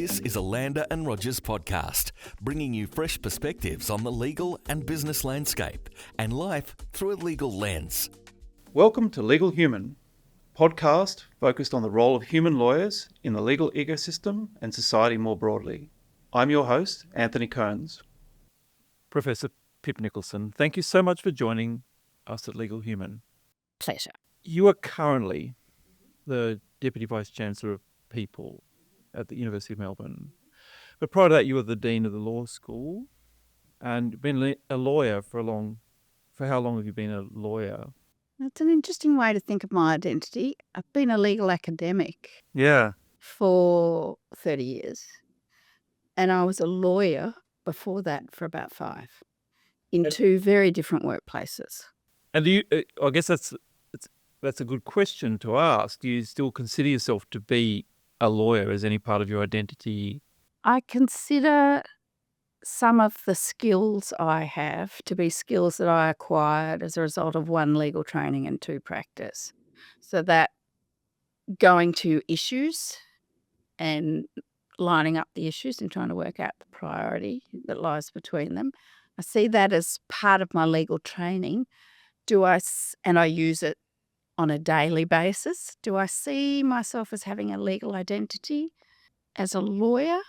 This is a Lander and Rogers podcast, bringing you fresh perspectives on the legal and business landscape and life through a legal lens. Welcome to Legal Human, a podcast focused on the role of human lawyers in the legal ecosystem and society more broadly. I'm your host, Anthony Kearns. Professor Pip Nicholson, thank you so much for joining us at Legal Human. Pleasure. You are currently the Deputy Vice Chancellor of People at the University of Melbourne. But prior to that, you were the Dean of the Law School and been a lawyer for how long have you been a lawyer? That's an interesting way to think of my identity. I've been a legal academic for 30 years, and I was a lawyer before that for about 5 in 2 very different workplaces. And do you, I guess that's a good question to ask. Do you still consider yourself to be a lawyer as any part of your identity? I consider some of the skills I have to be skills that I acquired as a result of 1, legal training and 2, practice. So that going to issues and lining up the issues and trying to work out the priority that lies between them, I see that as part of my legal training. And I use it on a daily basis. Do I see myself as having a legal identity? As a lawyer?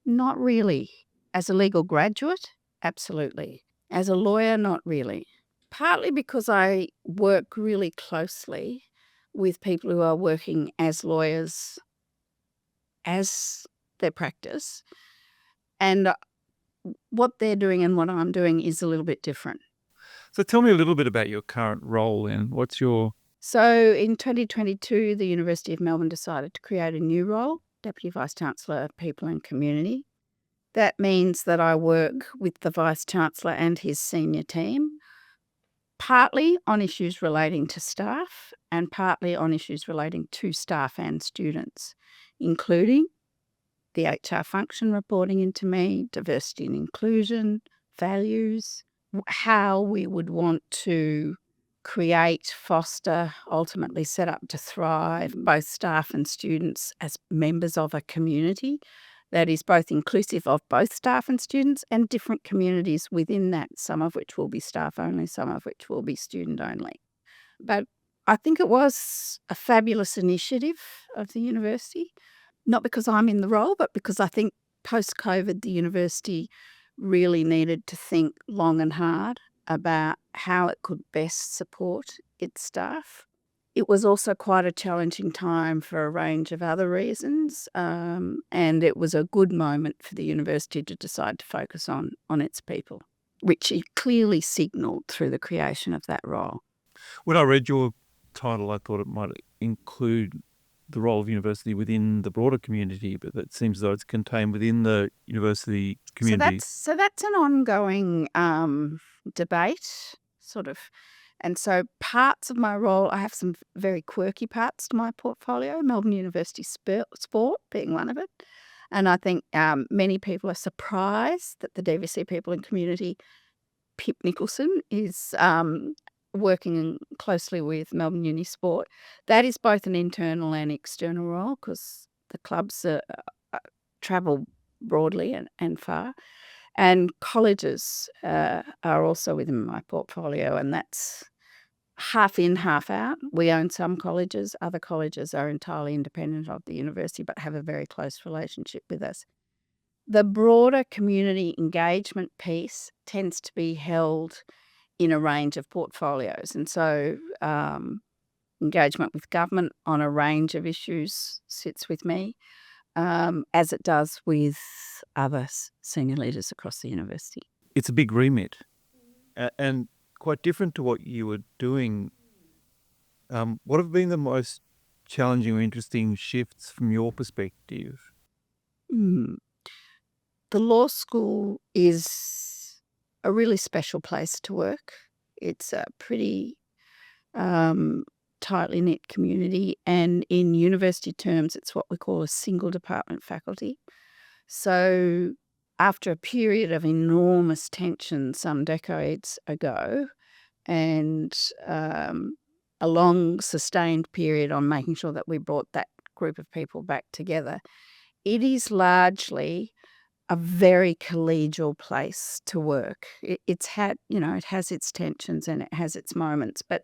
Not really. As a legal graduate? Absolutely. As a lawyer? Not really. Partly because I work really closely with people who are working as lawyers as their practice, and what they're doing and what I'm doing is a little bit different. So tell me a little bit about your current role and So in 2022, the University of Melbourne decided to create a new role, Deputy Vice Chancellor of People and Community. That means that I work with the Vice Chancellor and his senior team, partly on issues relating to staff and partly on issues relating to staff and students, including the HR function reporting into me, diversity and inclusion, values, how we would want to create, foster, ultimately set up to thrive both staff and students as members of a community that is both inclusive of both staff and students and different communities within that, some of which will be staff only, some of which will be student only. But I think it was a fabulous initiative of the university, not because I'm in the role, but because I think post-COVID, the university really needed to think long and hard about how it could best support its staff. It was also quite a challenging time for a range of other reasons, and it was a good moment for the university to decide to focus on its people, which it clearly signalled through the creation of that role. When I read your title, I thought it might include the role of university within the broader community, but it seems as though it's contained within the university community. So that's an ongoing debate, sort of. And so parts of my role, I have some very quirky parts to my portfolio, Melbourne University sport being one of it. And I think many people are surprised that the DVC People and Community, Pip Nicholson, is working closely with Melbourne Uni Sport. That is both an internal and external role because the clubs travel broadly and far. And colleges are also within my portfolio, and that's half in, half out. We own some colleges. Other colleges are entirely independent of the university but have a very close relationship with us. The broader community engagement piece tends to be held in a range of portfolios. And so engagement with government on a range of issues sits with me, as it does with other senior leaders across the university. It's a big remit and quite different to what you were doing. What have been the most challenging or interesting shifts from your perspective? The law school is a really special place to work. It's a pretty tightly knit community, and in university terms, it's what we call a single department faculty. So after a period of enormous tension some decades ago and a long sustained period on making sure that we brought that group of people back together, it is largely a very collegial place to work. It's had, it has its tensions and it has its moments, but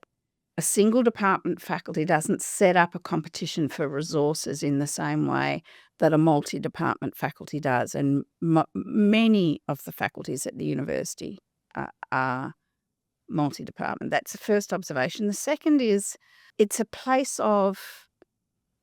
a single department faculty doesn't set up a competition for resources in the same way that a multi-department faculty does. And many of the faculties at the university are multi-department. That's the first observation. The second is it's a place of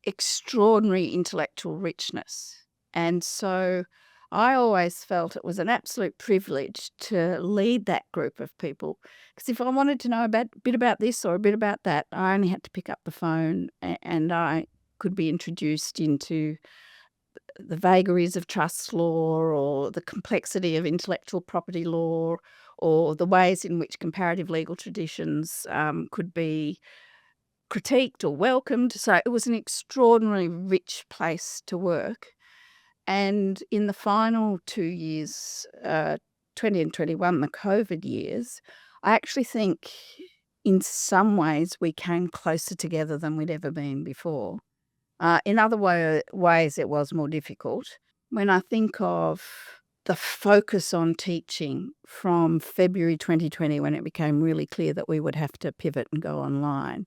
extraordinary intellectual richness. And so I always felt it was an absolute privilege to lead that group of people, because if I wanted to know a bit about this or a bit about that, I only had to pick up the phone and I could be introduced into the vagaries of trust law or the complexity of intellectual property law or the ways in which comparative legal traditions could be critiqued or welcomed. So it was an extraordinarily rich place to work. And in the final 2 years, 20 and 21, the COVID years, I actually think in some ways we came closer together than we'd ever been before. In other ways, it was more difficult. When I think of the focus on teaching from February 2020, when it became really clear that we would have to pivot and go online,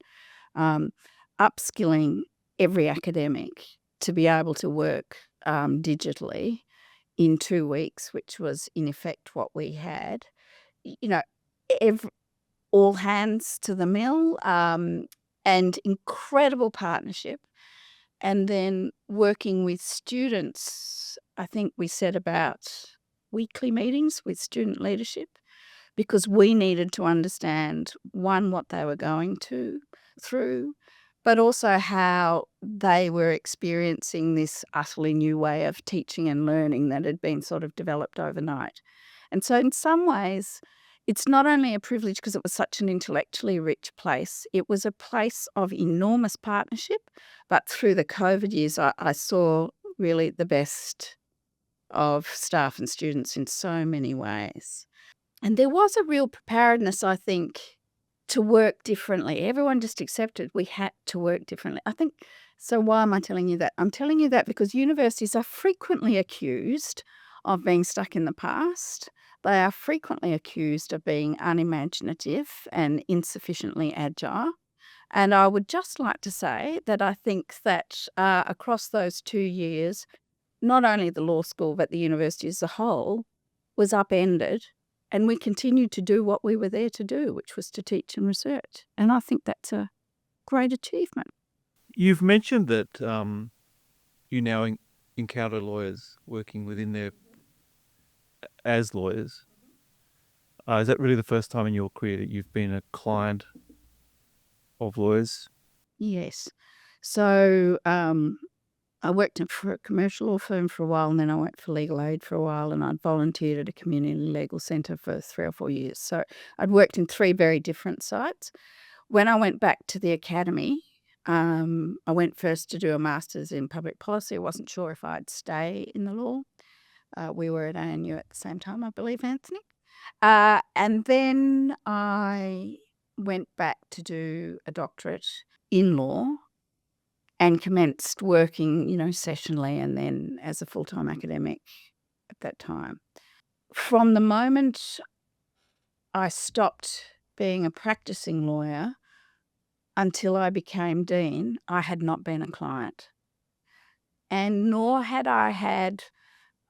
upskilling every academic to be able to work digitally in 2 weeks, which was in effect what we had, all hands to the mill, and incredible partnership. And then working with students, I think we set about weekly meetings with student leadership because we needed to understand, one, what they were going through, but also how they were experiencing this utterly new way of teaching and learning that had been sort of developed overnight. And so in some ways, it's not only a privilege because it was such an intellectually rich place, it was a place of enormous partnership. But through the COVID years, I saw really the best of staff and students in so many ways. And there was a real preparedness, I think, to work differently. Everyone just accepted we had to work differently. I think, so why am I telling you that? I'm telling you that because universities are frequently accused of being stuck in the past. They are frequently accused of being unimaginative and insufficiently agile. And I would just like to say that I think that across those 2 years, not only the law school, but the university as a whole was upended. And we continued to do what we were there to do, which was to teach and research. And I think that's a great achievement. You've mentioned that you now encounter lawyers working within their as lawyers. Is that really the first time in your career that you've been a client of lawyers? Yes. So I worked for a commercial law firm for a while, and then I worked for legal aid for a while, and I'd volunteered at a community legal centre for 3 or 4 years. So I'd worked in 3 very different sites. When I went back to the academy, I went first to do a master's in public policy. I wasn't sure if I'd stay in the law. We were at ANU at the same time, I believe, Anthony. And then I went back to do a doctorate in law and commenced working, sessionally and then as a full-time academic at that time. From the moment I stopped being a practicing lawyer until I became dean, I had not been a client. And nor had I had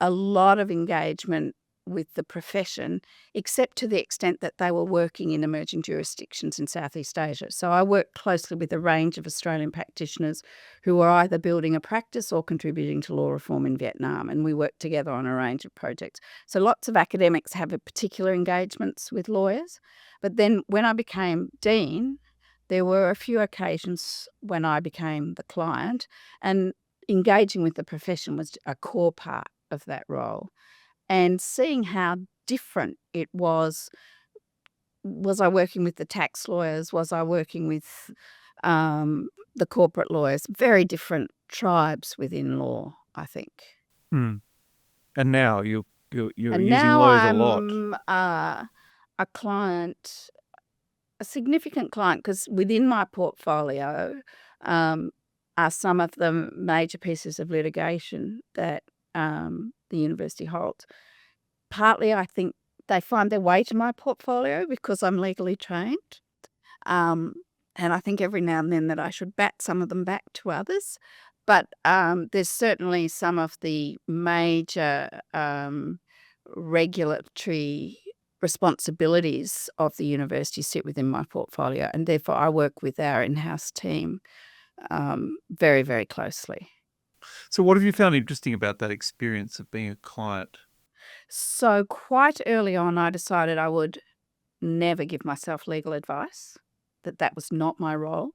a lot of engagement with the profession, except to the extent that they were working in emerging jurisdictions in Southeast Asia. So I worked closely with a range of Australian practitioners who were either building a practice or contributing to law reform in Vietnam, and we worked together on a range of projects. So lots of academics have a particular engagements with lawyers. But then when I became dean, there were a few occasions when I became the client, and engaging with the profession was a core part of that role. And seeing how different it was I working with the tax lawyers? Was I working with the corporate lawyers? Very different tribes within law, I think. And now you're And using now lawyers a lot. I'm a client, a significant client, because within my portfolio, are some of the major pieces of litigation that the university holds. Partly, I think they find their way to my portfolio because I'm legally trained. And I think every now and then that I should bat some of them back to others. But there's certainly some of the major regulatory responsibilities of the university sit within my portfolio, and therefore I work with our in-house team very, very closely. So what have you found interesting about that experience of being a client? So quite early on, I decided I would never give myself legal advice, that was not my role,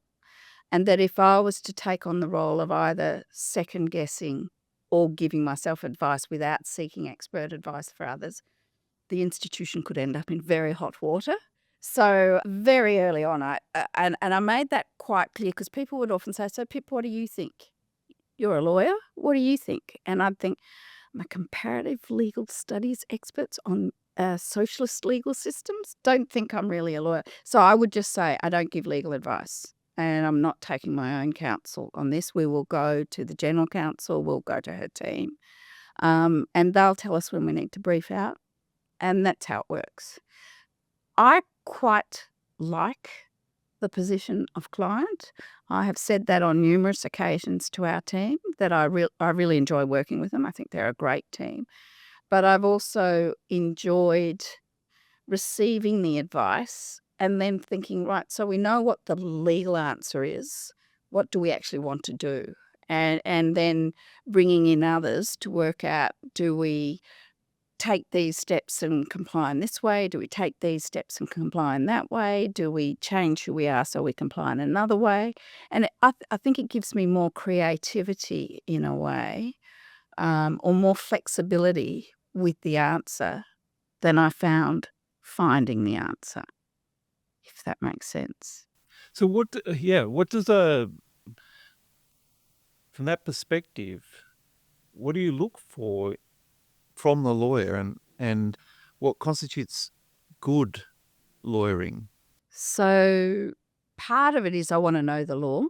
and that if I was to take on the role of either second-guessing or giving myself advice without seeking expert advice for others, the institution could end up in very hot water. So very early on, I made that quite clear because people would often say, "So Pip, what do you think? You're a lawyer. What do you think?" And I'd think, "I'm a comparative legal studies expert on socialist legal systems. Don't think I'm really a lawyer." So I would just say, I don't give legal advice and I'm not taking my own counsel on this. We will go to the general counsel, we'll go to her team, and they'll tell us when we need to brief out. And that's how it works. I quite like the position of client. I have said that on numerous occasions to our team, that I really enjoy working with them. I think they're a great team. But I've also enjoyed receiving the advice and then thinking, right, so we know what the legal answer is. What do we actually want to do? And then bringing in others to work out, do we take these steps and comply in this way? Do we take these steps and comply in that way? Do we change who we are so we comply in another way? And I think it gives me more creativity in a way, or more flexibility with the answer than I found finding the answer, if that makes sense. So what does from that perspective, what do you look for from the lawyer and what constitutes good lawyering? So part of it is I want to know the law,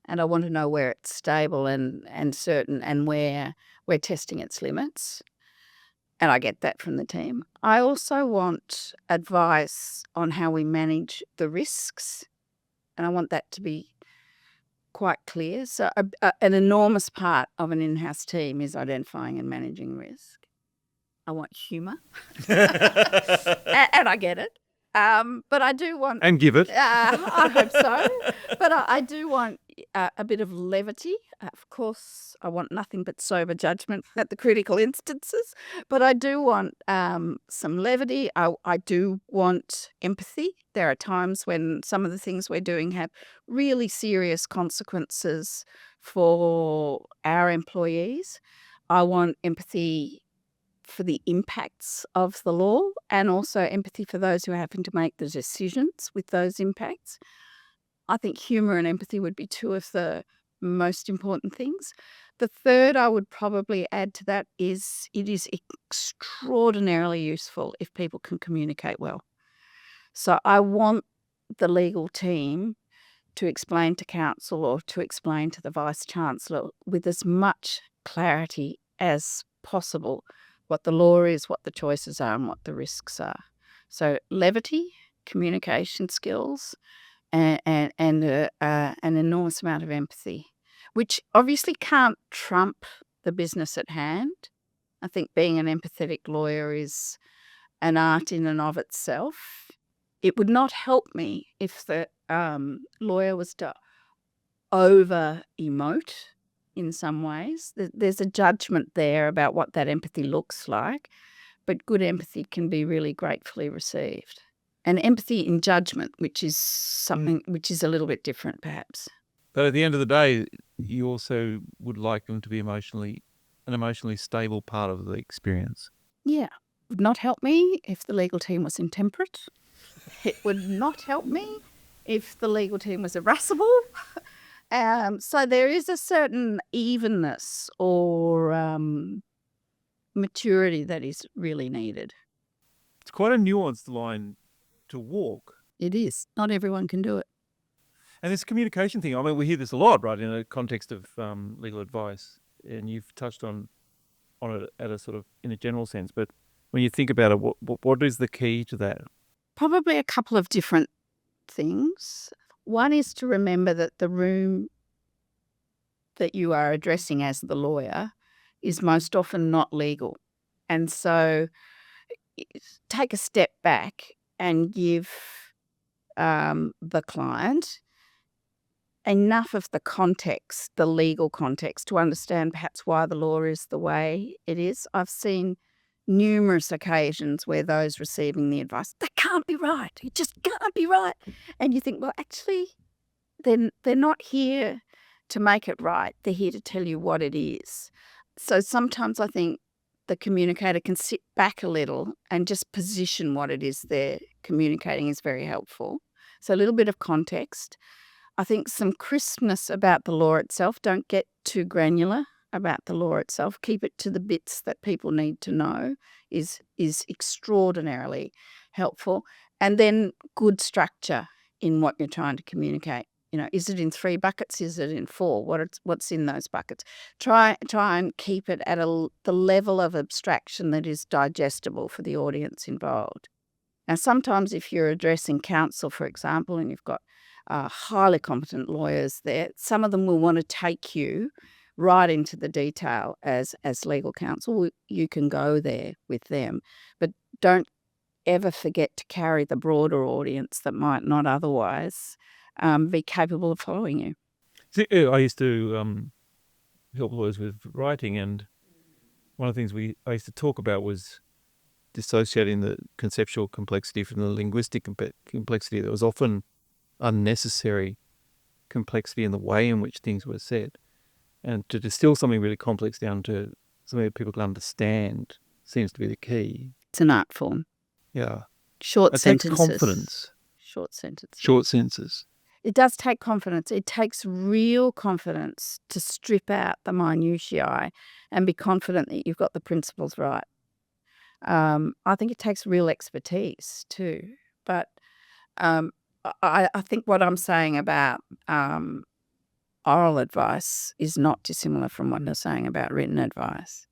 and I want to know where it's stable and certain, and where we're testing its limits. And I get that from the team. I also want advice on how we manage the risks, and I want that to be quite clear. So an enormous part of an in-house team is identifying and managing risk. I want humour, and I get it. But I do want... And give it. I hope so. But I do want a bit of levity. Of course, I want nothing but sober judgment at the critical instances. But I do want some levity. I do want empathy. There are times when some of the things we're doing have really serious consequences for our employees. I want empathy for the impacts of the law, and also empathy for those who are having to make the decisions with those impacts. I think humour and empathy would be two of the most important things. The third I would probably add to that is it is extraordinarily useful if people can communicate well. So I want the legal team to explain to counsel or to explain to the Vice Chancellor with as much clarity as possible what the law is, what the choices are, and what the risks are. So levity, communication skills, and an enormous amount of empathy, which obviously can't trump the business at hand. I think being an empathetic lawyer is an art in and of itself. It would not help me if the lawyer was to over-emote in some ways. There's a judgment there about what that empathy looks like, but good empathy can be really gratefully received. And empathy in judgment, which is something which is a little bit different perhaps. But at the end of the day, you also would like them to be an emotionally stable part of the experience. Yeah. It would not help me if the legal team was intemperate. It would not help me if the legal team was irascible. So there is a certain evenness or maturity that is really needed. It's quite a nuanced line to walk. It is. Not everyone can do it. And this communication thing, I mean, we hear this a lot, right, in a context of legal advice, and you've touched on it at a sort of in a general sense. But when you think about it, what is the key to that? Probably a couple of different things. One is to remember that the room that you are addressing as the lawyer is most often not legal. And so take a step back and give the client enough of the context, the legal context, to understand perhaps why the law is the way it is. I've seen numerous occasions where those receiving the advice, that can't be right. It just can't be right. And you think, well, actually, they're not here to make it right. They're here to tell you what it is. So sometimes I think the communicator can sit back a little and just position what it is they're communicating is very helpful. So a little bit of context. I think some crispness about the law itself. Don't get too granular about the law itself. Keep it to the bits that people need to know is extraordinarily helpful. And then good structure in what you're trying to communicate. You know, is it in 3 buckets? Is it in 4? What's in those buckets? Try and keep it at the level of abstraction that is digestible for the audience involved. Now, sometimes if you're addressing counsel, for example, and you've got highly competent lawyers there, some of them will want to take you right into the detail as legal counsel. You can go there with them, but don't ever forget to carry the broader audience that might not otherwise be capable of following you. See, I used to help lawyers with writing, and one of the things I used to talk about was dissociating the conceptual complexity from the linguistic complexity. There was often unnecessary complexity in the way in which things were said. And to distill something really complex down to something that people can understand seems to be the key. It's an art form. Yeah. Short It sentences. takes confidence. Short sentences. Short sentences. It does take confidence. It takes real confidence to strip out the minutiae and be confident that you've got the principles right. I think it takes real expertise too. But I think what I'm saying about oral advice is not dissimilar from what I'm saying about written advice.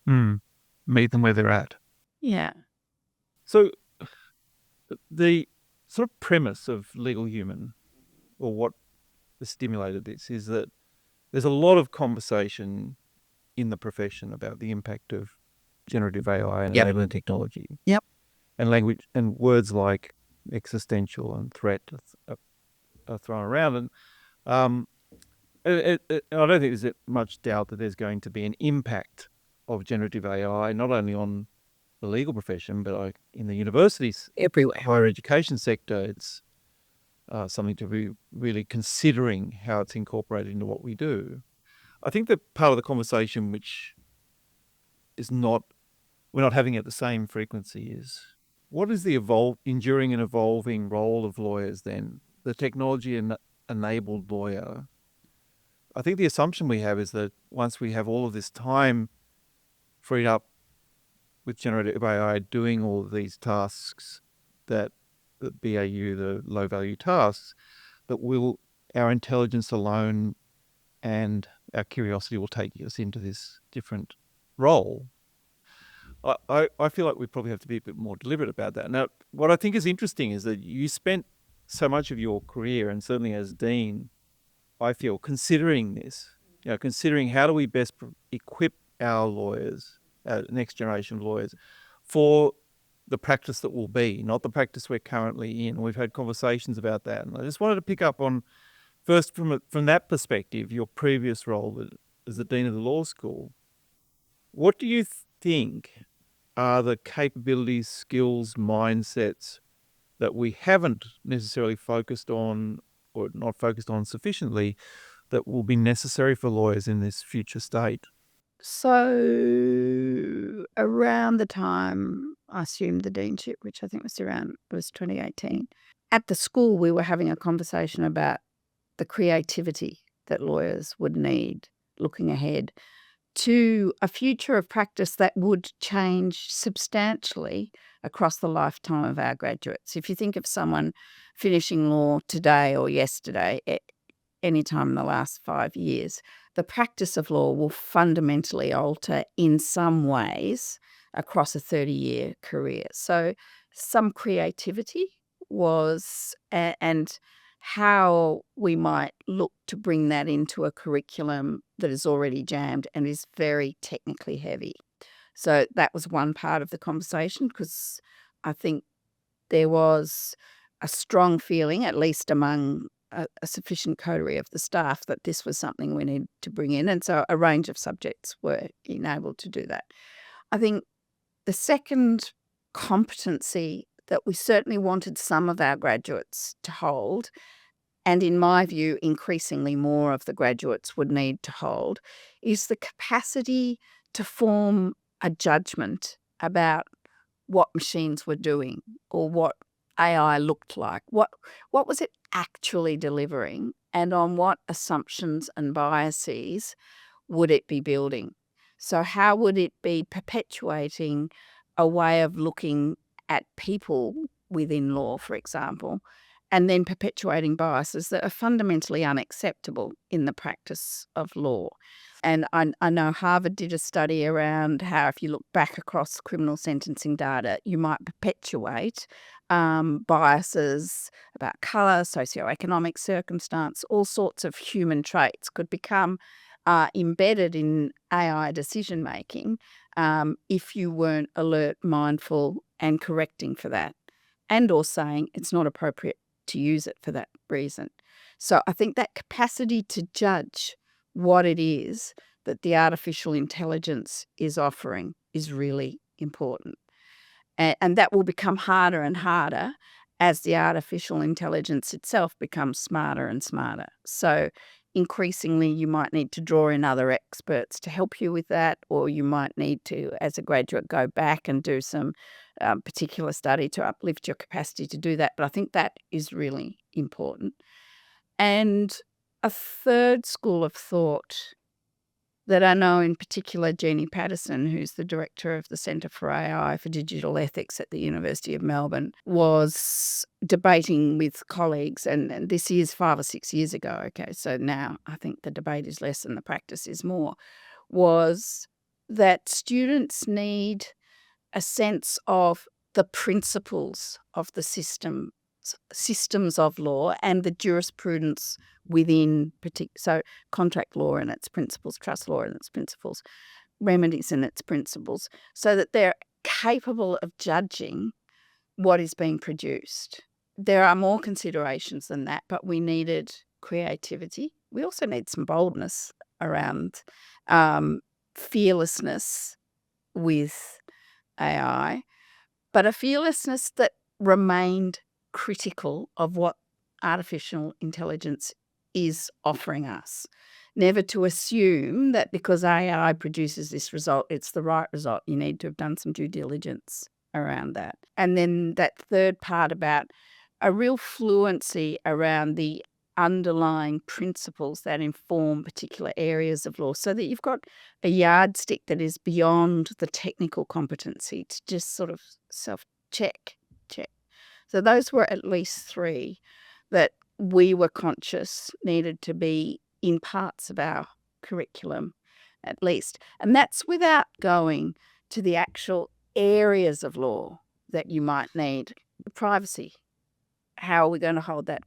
Meet them where they're at. Yeah. So the sort of premise of Legal Human, or what has stimulated this, is that there's a lot of conversation in the profession about the impact of generative AI and enabling technology. Yep. And language and words like existential and threat are thrown around. And I don't think there's much doubt that there's going to be an impact of generative AI, not only on the legal profession, but in the universities, Everywhere. higher education sector. It's something to be really considering how it's incorporated into what we do. I think that part of the conversation which we're not having at the same frequency is, what is the enduring and evolving role of lawyers then? The technology-enabled lawyer. I think the assumption we have is that once we have all of this time freed up with generative AI doing all of these tasks, that the BAU, the low-value tasks, that our intelligence alone and our curiosity will take us into this different role. I feel like we probably have to be a bit more deliberate about that. Now, what I think is interesting is that you spent so much of your career, and certainly as Dean, I feel, considering this, considering how do we best equip our lawyers, our next generation of lawyers, for the practice that will be, not the practice we're currently in. We've had conversations about that. And I just wanted to pick up on, first from that perspective, your previous role as the Dean of the Law School. What do you think are the capabilities, skills, mindsets that we haven't necessarily focused on, or not focused on sufficiently, that will be necessary for lawyers in this future state? So around the time I assumed the deanship, which I think was 2018, at the school we were having a conversation about the creativity that lawyers would need looking ahead to a future of practice that would change substantially across the lifetime of our graduates. If you think of someone finishing law today or yesterday, anytime in the last 5 years, the practice of law will fundamentally alter in some ways across a 30-year career. So some creativity was, and how we might look to bring that into a curriculum that is already jammed and is very technically heavy. So that was one part of the conversation, because I think there was a strong feeling, at least among a sufficient coterie of the staff, that this was something we needed to bring in. And so a range of subjects were enabled to do that. I think the second competency that we certainly wanted some of our graduates to hold, and in my view, increasingly more of the graduates would need to hold, is the capacity to form a judgment about what machines were doing or what AI looked like. What was it actually delivering, and on what assumptions and biases would it be building? So how would it be perpetuating a way of looking at people within law, for example, and then perpetuating biases that are fundamentally unacceptable in the practice of law? And I know Harvard did a study around how, if you look back across criminal sentencing data, you might perpetuate biases about colour, socioeconomic circumstance, all sorts of human traits could become embedded in AI decision making if you weren't alert, mindful, and correcting for that, and or saying it's not appropriate to use it for that reason. So I think that capacity to judge what it is that the artificial intelligence is offering is really important. And that will become harder and harder as the artificial intelligence itself becomes smarter and smarter. So increasingly, you might need to draw in other experts to help you with that, or you might need to, as a graduate, go back and do some particular study to uplift your capacity to do that. But I think that is really important. And a third school of thought that I know in particular Jeannie Patterson, who's the director of the Centre for AI for Digital Ethics at the University of Melbourne, was debating with colleagues, and this is 5 or 6 years ago, okay, so now I think the debate is less and the practice is more, was that students need a sense of the principles of the systems of law and the jurisprudence within so contract law and its principles, trust law and its principles, remedies and its principles, so that they're capable of judging what is being produced. There are more considerations than that, but we needed creativity. We also need some boldness around fearlessness with AI, but a fearlessness that remained critical of what artificial intelligence is offering us. Never to assume that because AI produces this result, it's the right result. You need to have done some due diligence around that. And then that third part about a real fluency around the underlying principles that inform particular areas of law, so that you've got a yardstick that is beyond the technical competency to just sort of self-check. So those were at least 3 that we were conscious needed to be in parts of our curriculum, at least. And that's without going to the actual areas of law that you might need. Privacy, how are we going to hold that?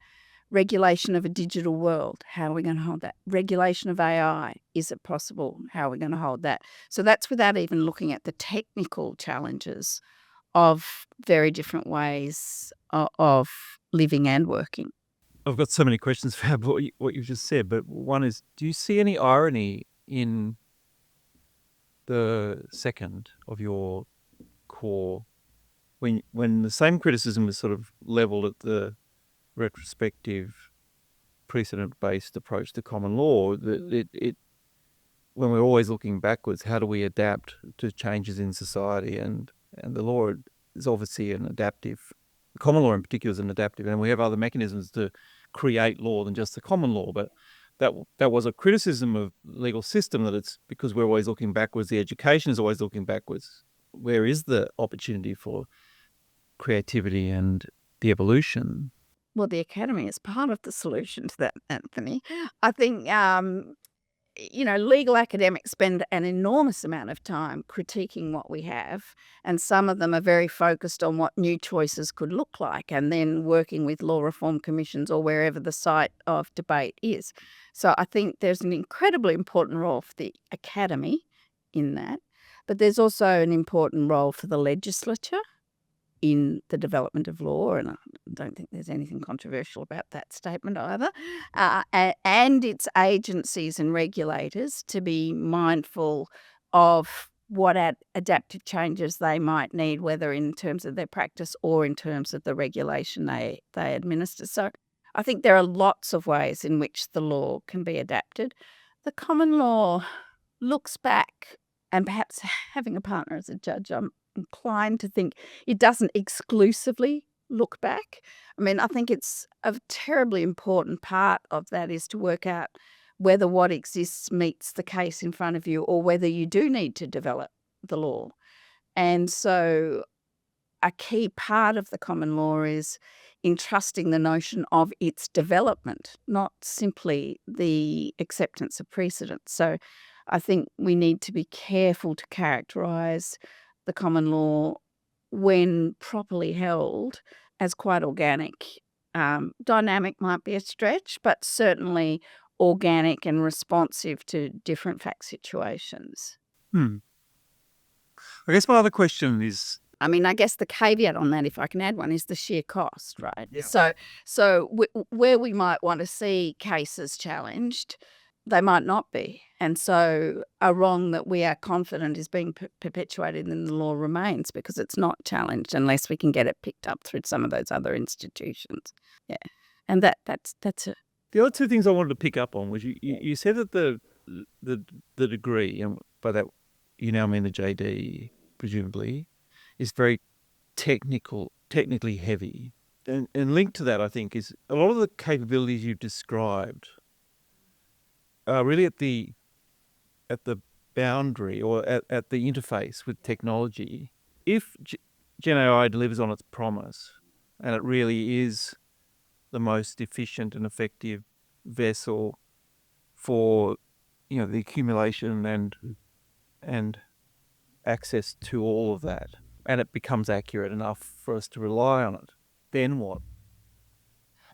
Regulation of a digital world, how are we going to hold that? Regulation of AI, is it possible? How are we going to hold that? So that's without even looking at the technical challenges of very different ways of living and working. I've got so many questions about what you've just said, but one is, do you see any irony in the second of your core when the same criticism is sort of leveled at the retrospective, precedent-based approach to common law, that it when we're always looking backwards, how do we adapt to changes in society? And the law is obviously an adaptive, common law in particular is an adaptive, and we have other mechanisms to create law than just the common law. But that was a criticism of the legal system, that it's because we're always looking backwards, the education is always looking backwards. Where is the opportunity for creativity and the evolution? Well, the academy is part of the solution to that, Anthony. I think, legal academics spend an enormous amount of time critiquing what we have, and some of them are very focused on what new choices could look like, and then working with law reform commissions or wherever the site of debate is. So I think there's an incredibly important role for the academy in that, but there's also an important role for the legislature in the development of law, and I don't think there's anything controversial about that statement either, and its agencies and regulators to be mindful of what adaptive changes they might need, whether in terms of their practice or in terms of the regulation they administer. So I think there are lots of ways in which the law can be adapted. The common law looks back, and perhaps having a partner as a judge, I'm inclined to think it doesn't exclusively look back. I mean, I think it's a terribly important part of that is to work out whether what exists meets the case in front of you or whether you do need to develop the law. And so a key part of the common law is entrusting the notion of its development, not simply the acceptance of precedent. So I think we need to be careful to characterise the common law, when properly held, as quite organic. Dynamic might be a stretch, but certainly organic and responsive to different fact situations. I guess my other question is, I mean, I guess the caveat on that, if I can add one, is the sheer cost, right? Yeah. So where we might want to see cases challenged, they might not be. And so a wrong that we are confident is being perpetuated in the law remains because it's not challenged unless we can get it picked up through some of those other institutions. Yeah. And that's it. the other two things I wanted to pick up on was you said that the degree, and by that you now mean the JD, presumably, is very technically heavy. And linked to that, I think, is a lot of the capabilities you've described are really at the boundary or at the interface with technology. If Gen AI delivers on its promise, and it really is the most efficient and effective vessel for the accumulation and access to all of that, and it becomes accurate enough for us to rely on it, then what?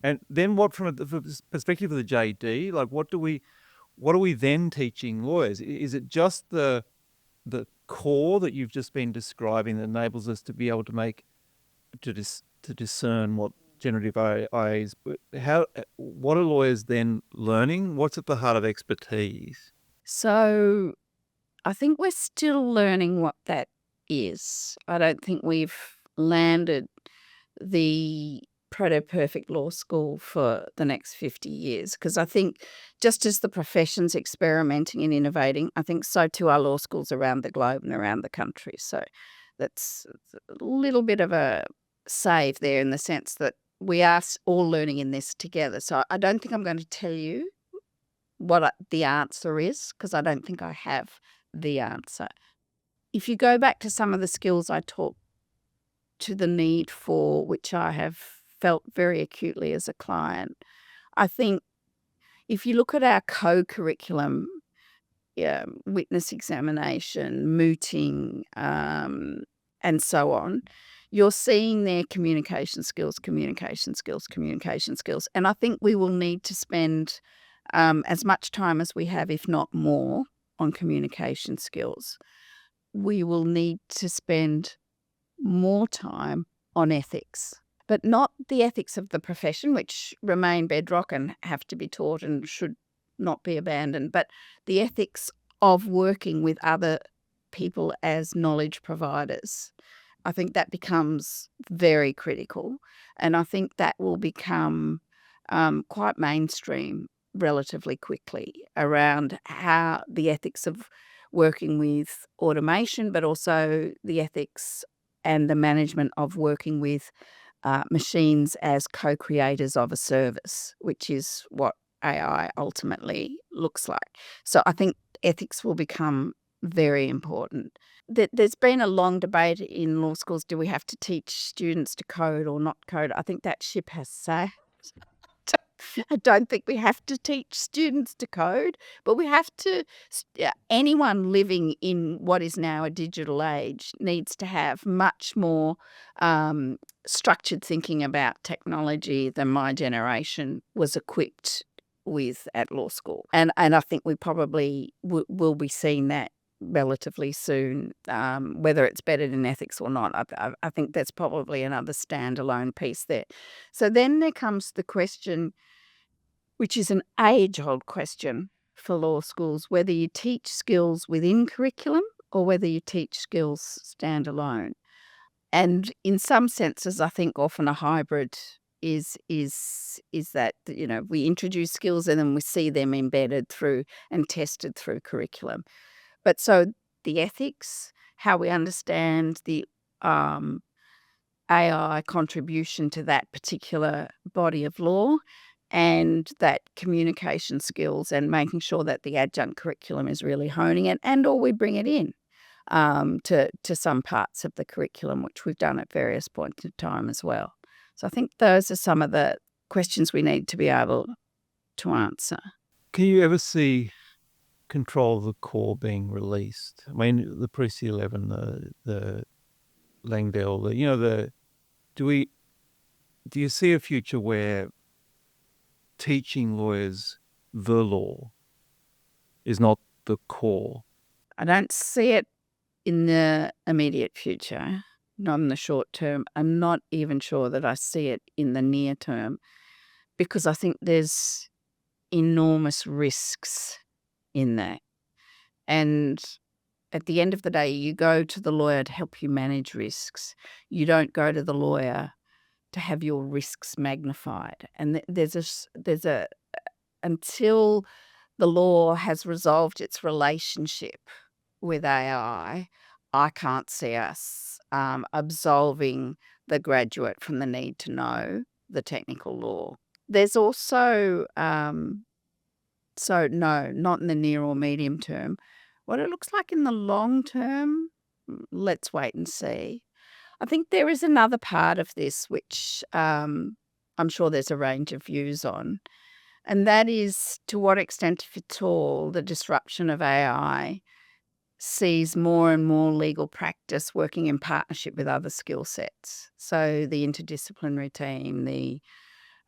And then what from the perspective of the JD? Like, what are we then teaching lawyers? Is it just the core that you've just been describing that enables us to be able to discern what generative AI is? What are lawyers then learning? What's at the heart of expertise? So I think we're still learning what that is. I don't think we've landed the proto-perfect law school for the next 50 years, because I think just as the profession's experimenting and innovating, I think so too are law schools around the globe and around the country. So that's a little bit of a save there in the sense that we are all learning in this together. So I don't think I'm going to tell you what the answer is, because I don't think I have the answer. If you go back to some of the skills I talked to the need for, which I have felt very acutely as a client, I think if you look at our co-curriculum, witness examination, mooting, and so on, you're seeing their communication skills. And I think we will need to spend as much time as we have, if not more, on communication skills. We will need to spend more time on ethics, but not the ethics of the profession, which remain bedrock and have to be taught and should not be abandoned, but the ethics of working with other people as knowledge providers. I think that becomes very critical, and I think that will become quite mainstream relatively quickly around how the ethics of working with automation, but also the ethics and the management of working with machines as co-creators of a service, which is what AI ultimately looks like. So I think ethics will become very important. There's been a long debate in law schools, do we have to teach students to code or not code? I think that ship has sailed. I don't think we have to teach students to code, but we have to, anyone living in what is now a digital age needs to have much more structured thinking about technology than my generation was equipped with at law school. And I think we probably will be seeing that relatively soon, whether it's better in ethics or not. I think that's probably another standalone piece there. So then there comes the question, which is an age-old question for law schools, whether you teach skills within curriculum or whether you teach skills standalone. And in some senses, I think often a hybrid is that, we introduce skills and then we see them embedded through and tested through curriculum. But so the ethics, how we understand the AI contribution to that particular body of law, and that communication skills and making sure that the adjunct curriculum is really honing it, and or we bring it in to some parts of the curriculum, which we've done at various points in time as well. So I think those are some of the questions we need to be able to answer. Can you ever see control of the core being released? I mean, the Pre-C11, the Langdale, do you see a future where teaching lawyers the law is not the core? I don't see it in the immediate future, not in the short term. I'm not even sure that I see it in the near term, because I think there's enormous risks in that. And at the end of the day, you go to the lawyer to help you manage risks. You don't go to the lawyer to have your risks magnified. And until the law has resolved its relationship with AI, I can't see us absolving the graduate from the need to know the technical law. There's also, so no, not in the near or medium term. What it looks like in the long term, let's wait and see. I think there is another part of this which I'm sure there's a range of views on, and that is to what extent, if at all, the disruption of AI sees more and more legal practice working in partnership with other skill sets. So the interdisciplinary team,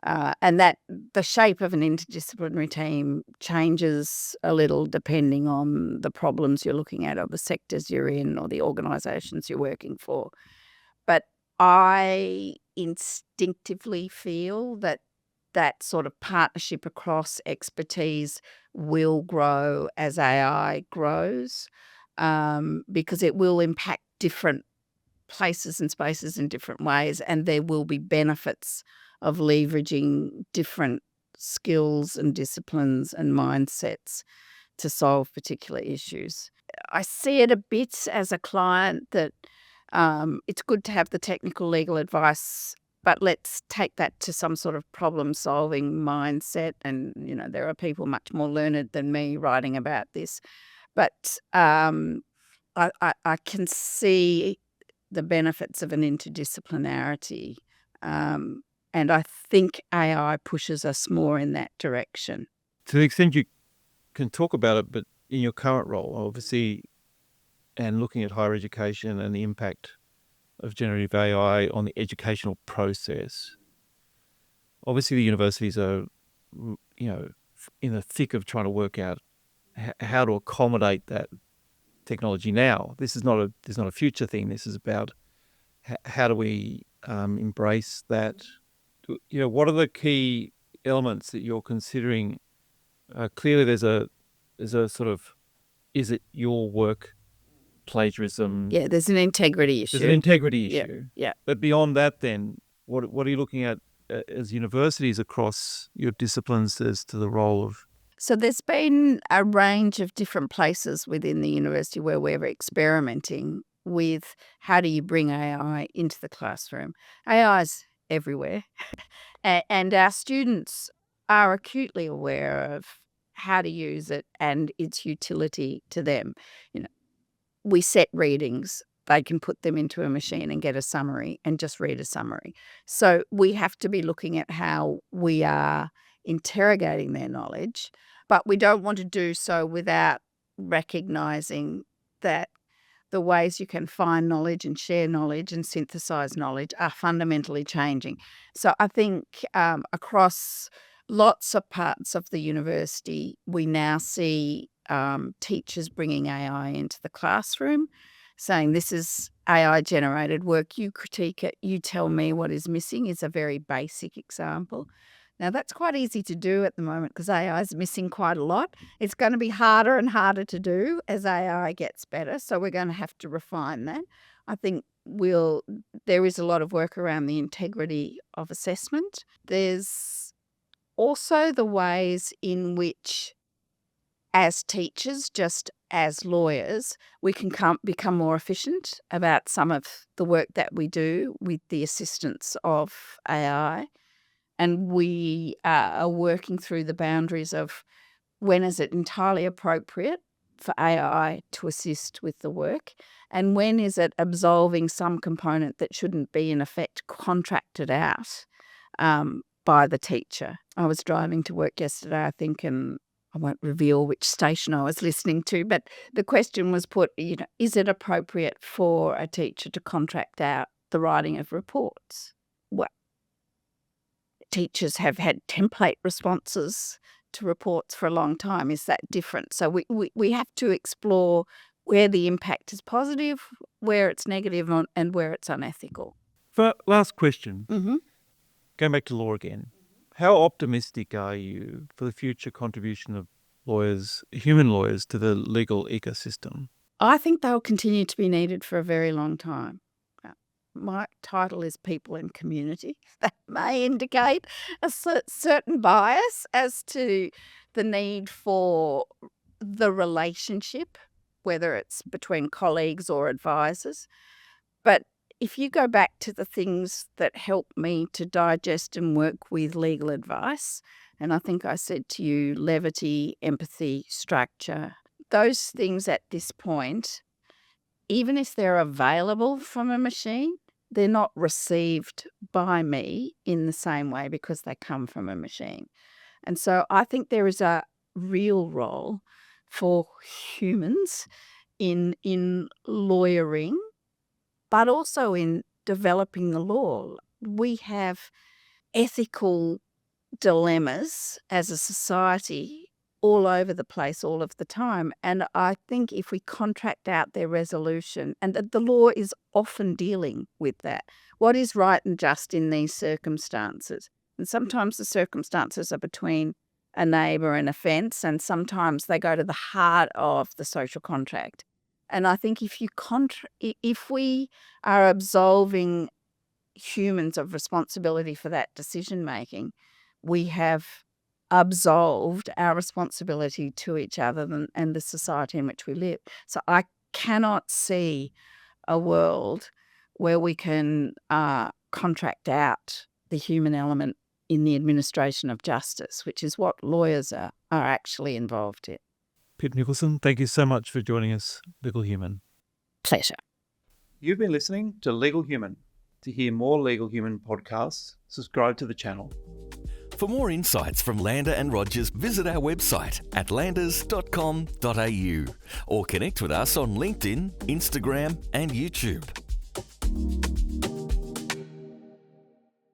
and that the shape of an interdisciplinary team changes a little depending on the problems you're looking at or the sectors you're in or the organisations you're working for. But I instinctively feel that sort of partnership across expertise will grow as AI grows, because it will impact different places and spaces in different ways, and there will be benefits of leveraging different skills and disciplines and mindsets to solve particular issues. I see it a bit as a client that it's good to have the technical legal advice, but let's take that to some sort of problem-solving mindset. And, there are people much more learned than me writing about this. But I can see the benefits of an interdisciplinarity. And I think AI pushes us more in that direction. To the extent you can talk about it, but in your current role, obviously, and looking at higher education and the impact of generative AI on the educational process, obviously the universities are, in the thick of trying to work out how to accommodate that technology now. This is not a future thing. This is about how do we embrace that. What are the key elements that you're considering? Clearly, there's a sort of, is it your work plagiarism? Yeah, there's an integrity issue. There's an integrity issue. Yeah. But beyond that, then, what are you looking at as universities across your disciplines as to the role of? So there's been a range of different places within the university where we're experimenting with how do you bring AI into the classroom. AI is everywhere, and our students are acutely aware of how to use it and its utility to them. We set readings they can put them into a machine and get a summary and just read a summary. So we have to be looking at how we are interrogating their knowledge, but we don't want to do so without recognising that the ways you can find knowledge and share knowledge and synthesise knowledge are fundamentally changing. So I think across lots of parts of the university, we now see teachers bringing AI into the classroom, saying this is AI generated work, you critique it, you tell me what is missing, is a very basic example. Now, that's quite easy to do at the moment because AI is missing quite a lot. It's going to be harder and harder to do as AI gets better, so we're going to have to refine that. I think there is a lot of work around the integrity of assessment. There's also the ways in which, as teachers, just as lawyers, we can become more efficient about some of the work that we do with the assistance of AI. And we are working through the boundaries of when is it entirely appropriate for AI to assist with the work, and when is it absolving some component that shouldn't be, in effect, contracted out by the teacher. I was driving to work yesterday, I think, and I won't reveal which station I was listening to, but the question was put, is it appropriate for a teacher to contract out the writing of reports? Well, teachers have had template responses to reports for a long time. Is that different? So we have to explore where the impact is positive, where it's negative, and where it's unethical. Last question. Mm-hmm. Going back to law again. How optimistic are you for the future contribution of lawyers, human lawyers, to the legal ecosystem? I think they'll continue to be needed for a very long time. My title is People and Community. That may indicate a certain bias as to the need for the relationship, whether it's between colleagues or advisors. But if you go back to the things that help me to digest and work with legal advice, and I think I said to you, levity, empathy, structure, those things at this point, even if they're available from a machine, they're not received by me in the same way because they come from a machine. And so I think there is a real role for humans in lawyering, but also in developing the law. We have ethical dilemmas as a society all over the place all of the time. And I think if we contract out their resolution, and the law is often dealing with that, what is right and just in these circumstances? And sometimes the circumstances are between a neighbour and a fence, and sometimes they go to the heart of the social contract. And I think if we are absolving humans of responsibility for that decision making, we have absolved our responsibility to each other and the society in which we live. So I cannot see a world where we can contract out the human element in the administration of justice, which is what lawyers are actually involved in. Pip Nicholson, thank you so much for joining us, Legal Human. Pleasure. You've been listening to Legal Human. To hear more Legal Human podcasts, subscribe to the channel. For more insights from Lander and Rogers, visit our website at landers.com.au or connect with us on LinkedIn, Instagram and YouTube.